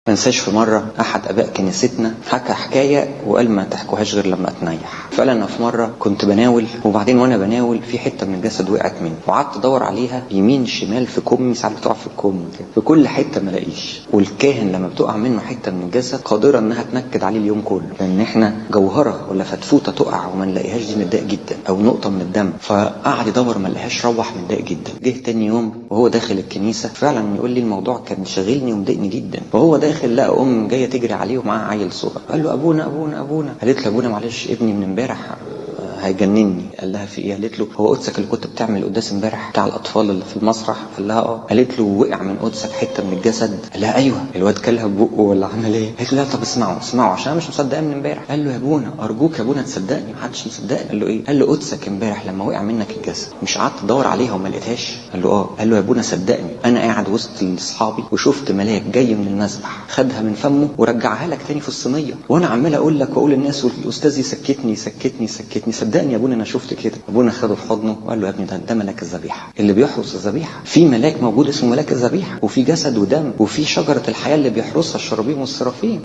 ما انساش في مره احد اباء كنيستنا حكى حكايه وقال ما تحكوهاش غير لما اتنيح. فقال انا في مره كنت بناول، وبعدين وانا بناول في حته من الجسد وقعت مني، وقعدت ادور عليها يمين شمال في كمي، ساعات بتقع في الكم كده في كل حته ما الاقيش. والكاهن لما بتقع منه حته من الجسد قادره انها تنكد عليه اليوم كله، لان احنا جوهره ولا فتفوته تقع وما نلاقيهاش دي متضايق جدا، او نقطه من الدم. فقعد يدور ما لقاهاش، روح متضايق جدا. جه تاني يوم وهو داخل الكنيسه فعلا يقول لي الموضوع كان شاغلني ومضايقني جدا. وهو داخل لقى ام جايه تجري عليه ومعاها عيل صغير. قال له ابونا ابونا ابونا. قالت له ابونا معلش ابني من امبارح هيجنني. قال لها في ايه؟ قالت له هو قدسك اللي كنت بتعمل قداس امبارح بتاع الاطفال اللي في المسرح؟ قال لها اه. قالت له وقع من قدسك حته من الجسد؟ قال لها ايوه. الواد كلها ببقه ولا عمل ايه؟ قالت له لا طب اسمعوا عشان مش مصدقه من امبارح. قال له يا ابونا ارجوك يا ابونا تصدقني، محدش مصدقني. قال له ايه؟ قال له قدسك امبارح لما وقع منك الجسد مش قعدت تدور عليها وما لقيتهاش؟ قال له اه. قال له يا ابونا صدقني انا قاعد وسط اصحابي وشفت ملاك جاي من المسبح خدها من فمه ورجعها لك تاني في الصينيه، وانا عمال اقول لك واقول للناس والاستاذ يسكتني يسكتني يسكتني. صدقني يا ابونا انا شفت كده. ابونا خده في حضنه وقال له يا ابني ده ملاك الذبيحه اللي بيحرس الذبيحه. في ملاك موجود اسمه ملاك الذبيحه، وفي جسد ودم، وفي شجره الحياه اللي بيحرسها الشرابيم والسرافين.